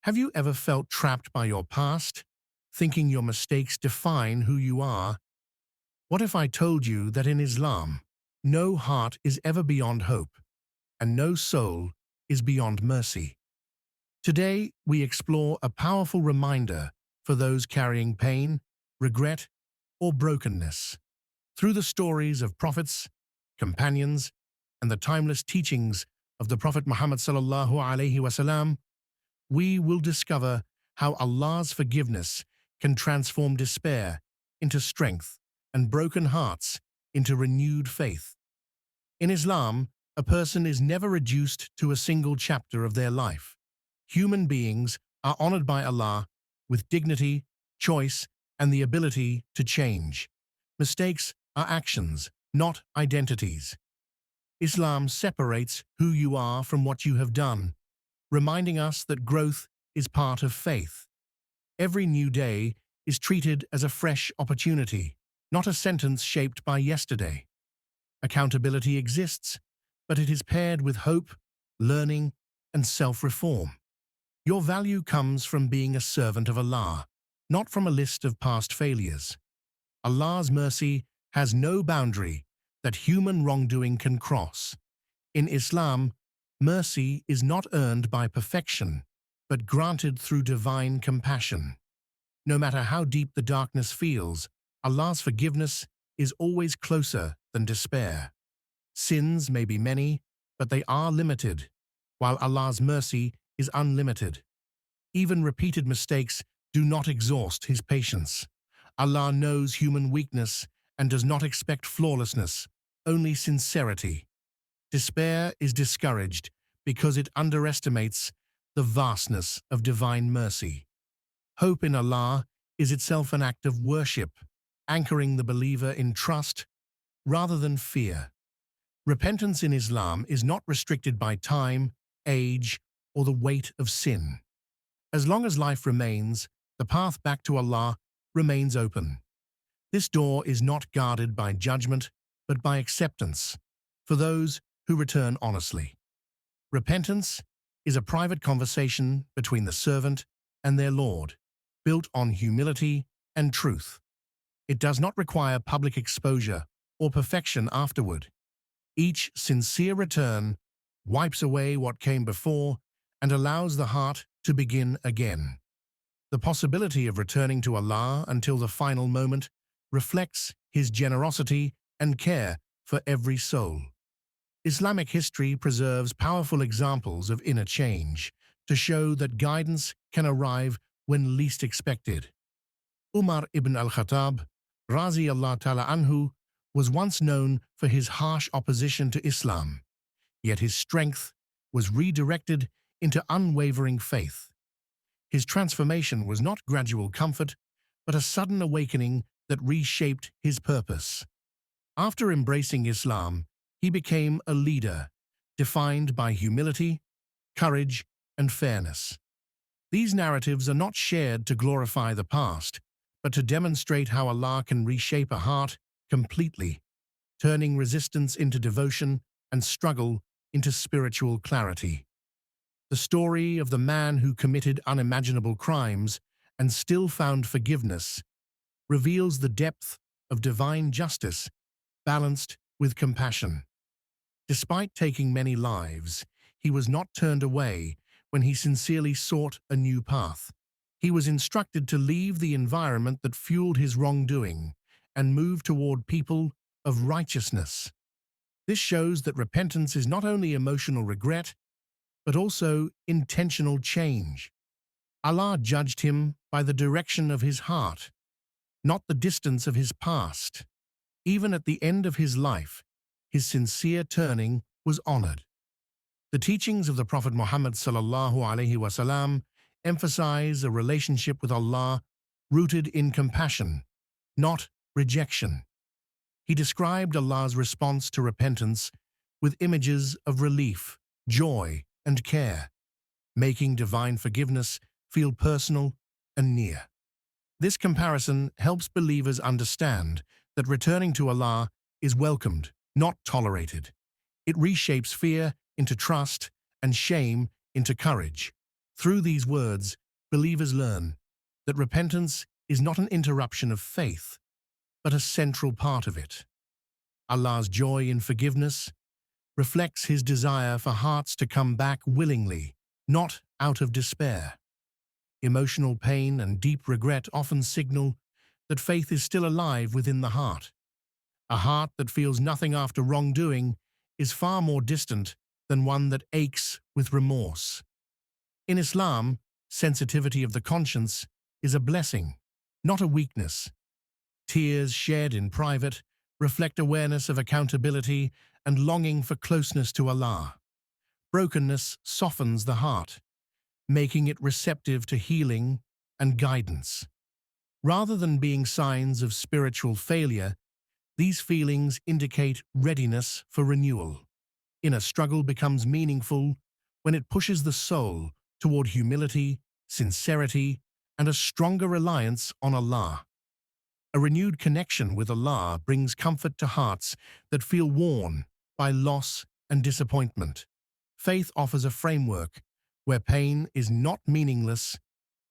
Have you ever felt trapped by your past, thinking your mistakes define who you are? What if I told you that in Islam, no heart is ever beyond hope, and no soul is beyond mercy? Today, we explore a powerful reminder for those carrying pain, regret, or brokenness. Through the stories of prophets, companions, and the timeless teachings of the Prophet Muhammad sallallahu alaihi wasallam, we will discover how Allah's forgiveness can transform despair into strength and broken hearts into renewed faith. In Islam, a person is never reduced to a single chapter of their life. Human beings are honored by Allah with dignity, choice, and the ability to change. Mistakes are actions, not identities. Islam separates who you are from what you have done, reminding us that growth is part of faith. Every new day is treated as a fresh opportunity, not a sentence shaped by yesterday. Accountability exists, but it is paired with hope, learning, and self-reform. Your value comes from being a servant of Allah, not from a list of past failures. Allah's mercy has no boundary that human wrongdoing can cross. In Islam, mercy is not earned by perfection, but granted through divine compassion. No matter how deep the darkness feels, Allah's forgiveness is always closer than despair. Sins may be many, but they are limited, while Allah's mercy is unlimited. Even repeated mistakes do not exhaust His patience. Allah knows human weakness and does not expect flawlessness, only sincerity. Despair is discouraged because it underestimates the vastness of divine mercy. Hope in Allah is itself an act of worship, anchoring the believer in trust rather than fear. Repentance in Islam is not restricted by time, age, or the weight of sin. As long as life remains, the path back to Allah remains open. This door is not guarded by judgment, but by acceptance, for those who return honestly. Repentance is a private conversation between the servant and their Lord, built on humility and truth. It does not require public exposure or perfection afterward. Each sincere return wipes away what came before and allows the heart to begin again. The possibility of returning to Allah until the final moment reflects His generosity and care for every soul. Islamic history preserves powerful examples of inner change to show that guidance can arrive when least expected. Umar ibn Al Khattab, Razi Allah Ta'ala Anhu, was once known for his harsh opposition to Islam, yet his strength was redirected into unwavering faith. His transformation was not gradual comfort, but a sudden awakening that reshaped his purpose. After embracing Islam, he became a leader, defined by humility, courage, and fairness. These narratives are not shared to glorify the past, but to demonstrate how Allah can reshape a heart completely, turning resistance into devotion and struggle into spiritual clarity. The story of the man who committed unimaginable crimes and still found forgiveness reveals the depth of divine justice balanced with compassion. Despite taking many lives, he was not turned away when he sincerely sought a new path. He was instructed to leave the environment that fueled his wrongdoing and move toward people of righteousness. This shows that repentance is not only emotional regret, but also intentional change. Allah judged him by the direction of his heart, not the distance of his past. Even at the end of his life, his sincere turning was honored. The teachings of the Prophet Muhammad sallallahu alaihi wasallam emphasize a relationship with Allah rooted in compassion, not rejection. He described Allah's response to repentance with images of relief, joy, and care, making divine forgiveness feel personal and near. This comparison helps believers understand that returning to Allah is welcomed, not tolerated. It reshapes fear into trust and shame into courage. Through these words, believers learn that repentance is not an interruption of faith, but a central part of it. Allah's joy in forgiveness reflects His desire for hearts to come back willingly, not out of despair. Emotional pain and deep regret often signal that faith is still alive within the heart. A heart that feels nothing after wrongdoing is far more distant than one that aches with remorse. In Islam, sensitivity of the conscience is a blessing, not a weakness. Tears shed in private reflect awareness of accountability and longing for closeness to Allah. Brokenness softens the heart, making it receptive to healing and guidance. Rather than being signs of spiritual failure, these feelings indicate readiness for renewal. Inner struggle becomes meaningful when it pushes the soul toward humility, sincerity, and a stronger reliance on Allah. A renewed connection with Allah brings comfort to hearts that feel worn by loss and disappointment. Faith offers a framework where pain is not meaningless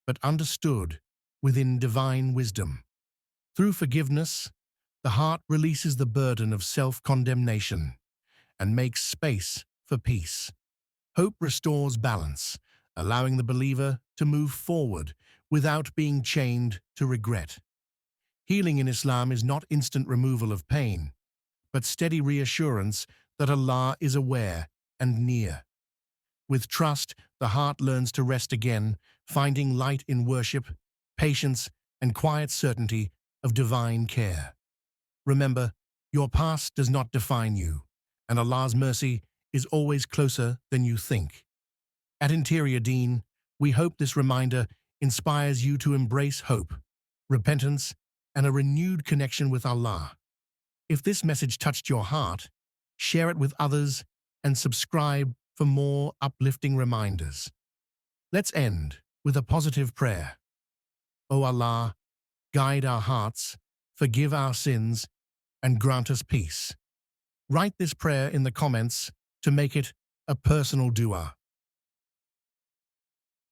but understood within divine wisdom. Through forgiveness, the heart releases the burden of self-condemnation and makes space for peace. Hope restores balance, allowing the believer to move forward without being chained to regret. Healing in Islam is not instant removal of pain, but steady reassurance that Allah is aware and near. With trust, the heart learns to rest again, finding light in worship, patience, and quiet certainty of divine care. Remember, your past does not define you, and Allah's mercy is always closer than you think. At Interior Deen, we hope this reminder inspires you to embrace hope, repentance, and a renewed connection with Allah. If this message touched your heart, share it with others and subscribe for more uplifting reminders. Let's end with a positive prayer. O Allah, guide our hearts, forgive our sins, and grant us peace. Write this prayer in the comments to make it a personal dua.